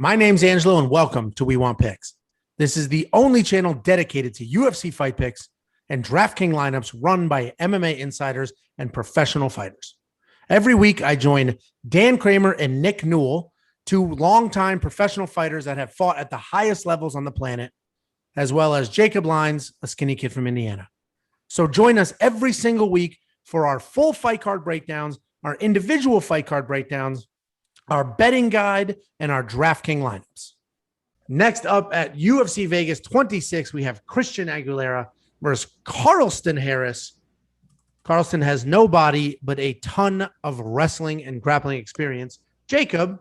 My name's Angelo, and welcome to We Want Picks. This is the only channel dedicated to UFC fight picks and DraftKings lineups run by MMA insiders and professional fighters. Every week, I join Dan Kramer and Nick Newell, two longtime professional fighters that have fought at the highest levels on the planet, as well as Jacob Lyons, a skinny kid from Indiana. So join us every single week for our full fight card breakdowns, our individual fight card breakdowns, our betting guide, and our DraftKings lineups. Next up at UFC Vegas 26, we have Christian Aguilera versus Carlston Harris. Carlston has no body, but a ton of wrestling and grappling experience. Jacob,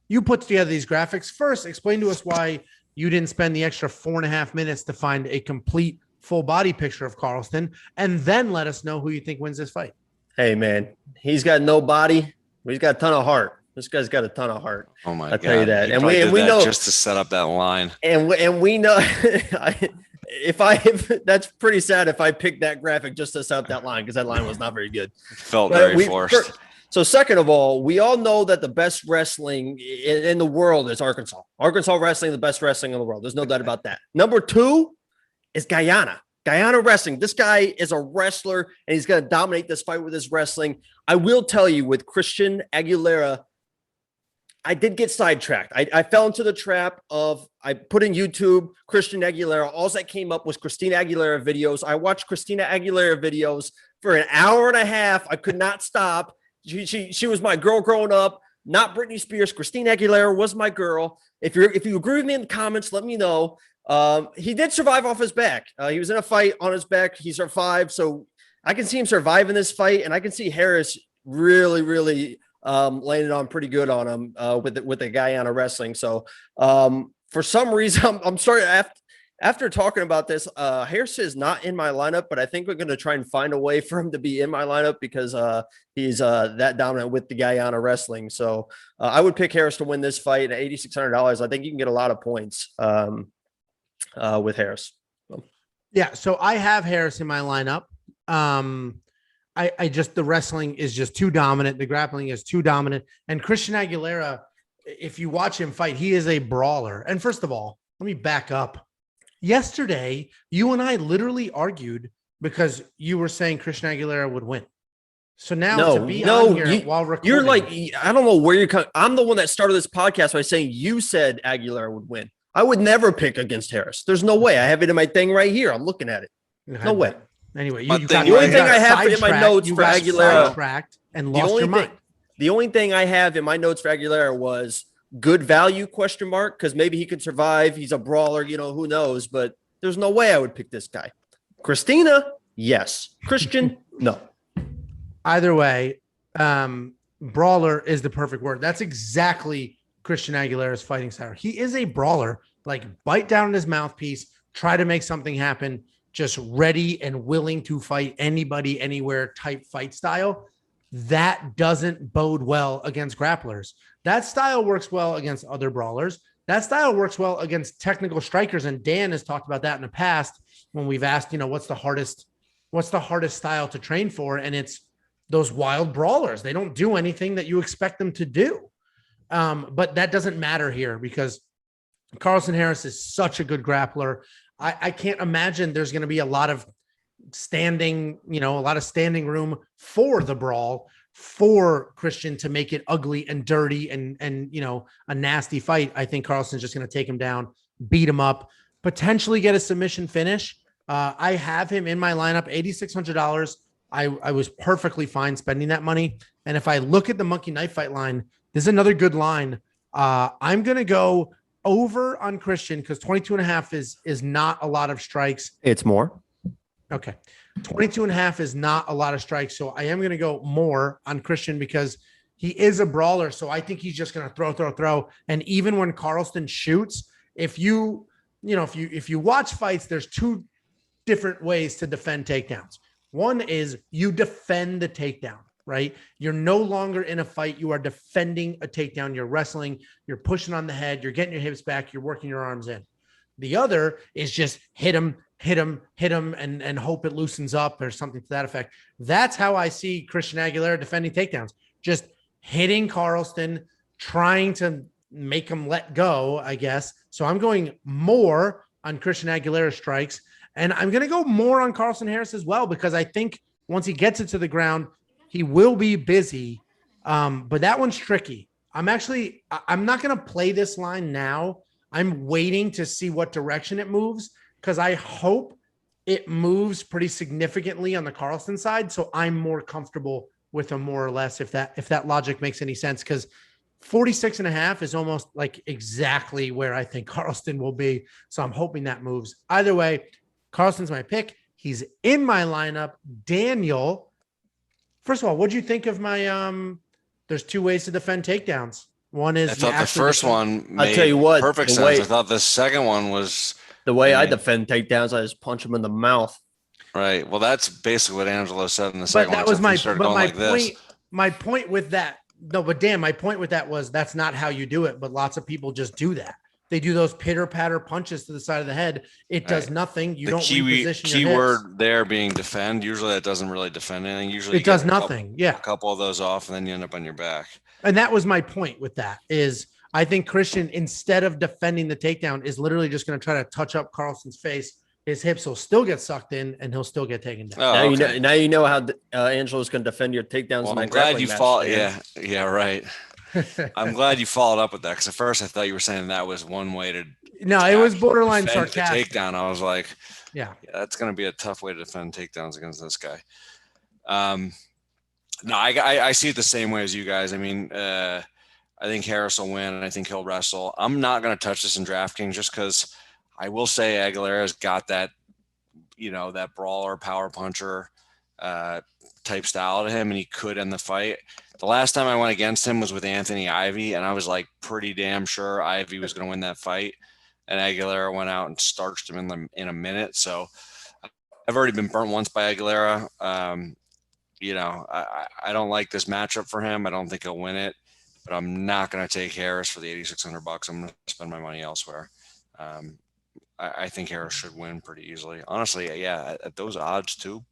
you put together these graphics. First, explain to us why you didn't spend the extra 4.5 minutes to find a complete full body picture of Carlston, and then let us know who you think wins this fight. Hey, man, he's got no body, but he's got a ton of heart. This guy's got a ton of heart. Oh my God! I'll tell you that. And we know just to set up that line. And we know if that's pretty sad if I picked that graphic just to set up that line, because that line was not very good. Felt very forced. So second of all, we all know that the best wrestling in the world is Arkansas. Arkansas wrestling, the best wrestling in the world. There's no doubt about that. Number two is Guyana. Guyana wrestling. This guy is a wrestler, and he's going to dominate this fight with his wrestling. I will tell you, with Christian Aguilera, I did get sidetracked. I fell into the trap of, I put in YouTube Christian Aguilera. All that came up was Christina Aguilera videos. I watched Christina Aguilera videos for an hour and a half. I could not stop. She was my girl growing up, not Britney Spears. Christina Aguilera was my girl. If you agree with me in the comments, let me know. He did survive off his back. He was in a fight on his back. He survived. So I can see him surviving this fight, and I can see Harris really landed on pretty good on him with the Guyana wrestling. So for some reason, I'm sorry, after talking about this, Harris is not in my lineup, but I think we're going to try and find a way for him to be in my lineup because he's that dominant with the Guyana wrestling. So I would pick Harris to win this fight at $8,600. I think you can get a lot of points with Harris. Yeah, so I have Harris in my lineup. I just, the wrestling is just too dominant. The grappling is too dominant. And Christian Aguilera, if you watch him fight, he is a brawler. And first of all, let me back up. Yesterday, you and I literally argued because you were saying Christian Aguilera would win. So now to be on here while recording. You're like, I don't know where you're coming. I'm the one that started this podcast by saying you said Aguilera would win. I would never pick against Harris. There's no way. I have it in my thing right here. I'm looking at it. No way. Anyway, the only thing I have in my notes for Aguilera and lost your mind. The only thing I have in my notes for Aguilera was good value ? Because maybe he could survive. He's a brawler, who knows? But there's no way I would pick this guy. Christina, yes. Christian, no. Either way, brawler is the perfect word. That's exactly Christian Aguilera's fighting style. He is a brawler. Like, bite down his mouthpiece, try to make something happen. Just ready and willing to fight anybody, anywhere type fight style. That doesn't bode well against grapplers. That style works well against other brawlers. That style works well against technical strikers. And Dan has talked about that in the past when we've asked, what's the hardest style to train for? And it's those wild brawlers. They don't do anything that you expect them to do. But that doesn't matter here because Carlston Harris is such a good grappler. I can't imagine there's going to be a lot of standing room for the brawl for Christian to make it ugly and dirty and a nasty fight. I think Carlston's just going to take him down, beat him up, potentially get a submission finish. I have him in my lineup, $8,600. I was perfectly fine spending that money. And if I look at the Monkey Knife Fight line, this is another good line. I'm going to go over on Christian because 22.5 is not a lot of strikes. It's more. Okay. 22.5 is not a lot of strikes. So I am going to go more on Christian because he is a brawler. So I think he's just going to throw. And even when Carlston shoots, if you watch fights, there's two different ways to defend takedowns. One is you defend the takedown. Right? You're no longer in a fight. You are defending a takedown. You're wrestling. You're pushing on the head. You're getting your hips back. You're working your arms in. The other is just hit him, and hope it loosens up or something to that effect. That's how I see Christian Aguilera defending takedowns. Just hitting Carlston, trying to make him let go, I guess. So I'm going more on Christian Aguilera strikes, and I'm going to go more on Carlston Harris as well, because I think once he gets it to the ground, he will be busy. But that one's tricky. I'm not going to play this line now. I'm waiting to see what direction it moves, because I hope it moves pretty significantly on the Carlston side. So I'm more comfortable with a more or less, if that logic makes any sense, because 46.5 is almost like exactly where I think Carlston will be. So I'm hoping that moves. Either way, Carlston's my pick. He's in my lineup. Daniel, first of all, what'd you think of my, there's two ways to defend takedowns. One is I thought the first one made I'll tell you what, perfect sense. I thought the second one was the way I defend takedowns. I just punch him in the mouth. Right. Well, that's basically what Angelo said in the second one. That was my point. My point with that. No, but Dan, my point with that was that's not how you do it. But lots of people just do that. They do those pitter patter punches to the side of the head. It does nothing. You don't reposition your keyword there being defend. Usually that doesn't really defend anything. Usually it does nothing. A couple of those off, and then you end up on your back. And that was my point with that. Is I think Christian, instead of defending the takedown, is literally just going to try to touch up Carlston's face. His hips will still get sucked in, and he'll still get taken down. Oh, now you know how Angelo's going to defend your takedowns. Well, I'm glad you followed. Yeah, right. I'm glad you followed up with that, because at first I thought you were saying that was one way to. No, it was borderline sarcastic. Takedown. I was like, yeah, that's going to be a tough way to defend takedowns against this guy. No, I see it the same way as you guys. I mean, I think Harris will win, and I think he'll wrestle. I'm not going to touch this in DraftKings just because I will say Aguilera's got that, that brawler, power puncher type style to him, and he could end the fight. The last time I went against him was with Anthony Ivy, and I was like pretty damn sure Ivy was going to win that fight, and Aguilera went out and starched him in a minute. So I've already been burnt once by Aguilera. I don't like this matchup for him. I don't think he'll win it, but I'm not going to take Harris for the $8,600. I'm going to spend my money elsewhere. I think Harris should win pretty easily. Honestly, yeah, at those odds too.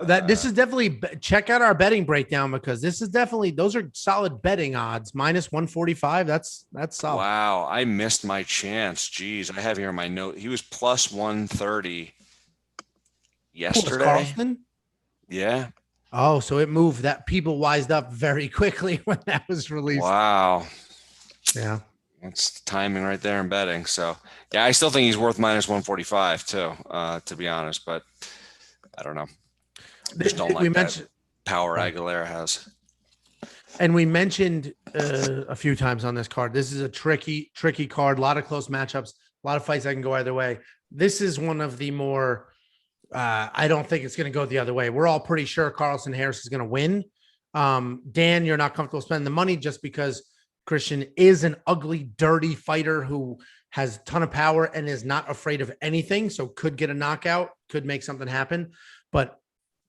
This is definitely, check out our betting breakdown, because this is definitely, those are solid betting odds. -145. That's solid. Wow. I missed my chance. Jeez. I have here in my note. He was plus 130 yesterday. Carlston? Yeah. Oh, so it moved. That people wised up very quickly when that was released. Wow. Yeah. That's timing right there in betting. So yeah, I still think he's worth -145 too, to be honest, but I don't know. Just don't like that power Aguilera has. And we mentioned a few times on this card, this is a tricky card, a lot of close matchups, a lot of fights that can go either way. This is one of the more, I don't think it's going to go the other way. We're all pretty sure Carlston Harris is going to win. Dan, you're not comfortable spending the money just because Christian is an ugly, dirty fighter who has a ton of power and is not afraid of anything. So could get a knockout, could make something happen. But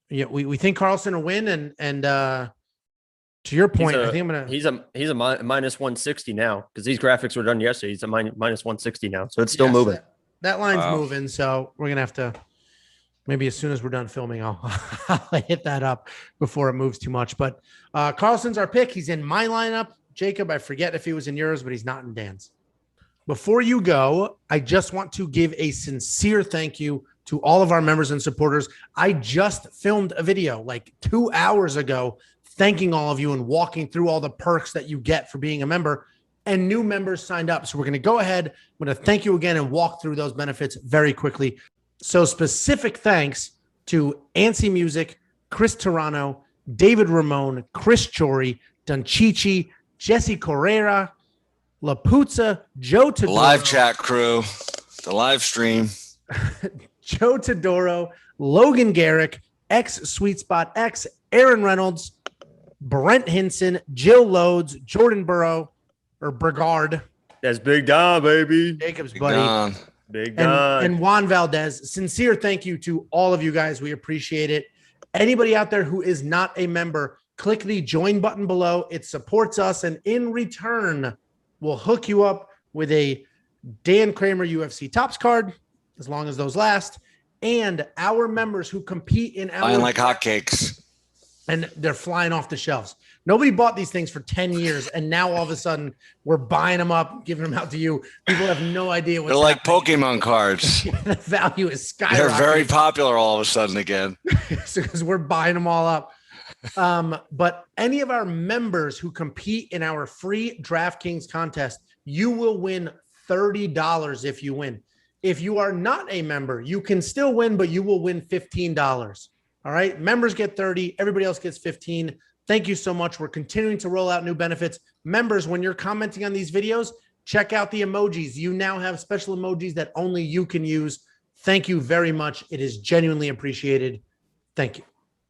yeah, we think Carlston will win. And to your point, I think I'm gonna. He's a -160 now, because these graphics were done yesterday. He's a -160 now, so it's still moving. That line's moving, so we're gonna have to. Maybe as soon as we're done filming, I'll hit that up before it moves too much. But Carlston's our pick. He's in my lineup. Jacob, I forget if he was in yours, but he's not in Dan's. Before you go, I just want to give a sincere thank you to all of our members and supporters. I just filmed a video like 2 hours ago, thanking all of you and walking through all the perks that you get for being a member, and new members signed up. So we're going to go ahead. I'm going to thank you again and walk through those benefits very quickly. So specific thanks to Ansi Music, Chris Tarano, David Ramon, Chris Chori, Dunchichi, Jesse Correra, Lapuzza, Joe Todoro. The live chat crew, the live stream. Joe Todoro, Logan Garrick, X Sweet Spot X, Aaron Reynolds, Brent Hinson, Jill Loads, Jordan Burgard. That's Big Don, baby. Jacob's Big buddy. Don. Big Don. And Juan Valdez. Sincere thank you to all of you guys. We appreciate it. Anybody out there who is not a member, click the join button below. It supports us, and in return, we'll hook you up with a Dan Kramer UFC Tops card, as long as those last, and our members who compete in our flying like hotcakes, and they're flying off the shelves. Nobody bought these things for 10 years, and now all of a sudden we're buying them up, giving them out to you. People have no idea what's They're like happening. Pokemon cards. The value is skyrocketing. They're very popular all of a sudden again. Because we're buying them all up. But any of our members who compete in our free DraftKings contest, you will win $30 if you win. If you are not a member, you can still win, but you will win $15. All right. Members get 30. Everybody else gets 15. Thank you so much. We're continuing to roll out new benefits. Members, when you're commenting on these videos, check out the emojis. You now have special emojis that only you can use. Thank you very much. It is genuinely appreciated. Thank you.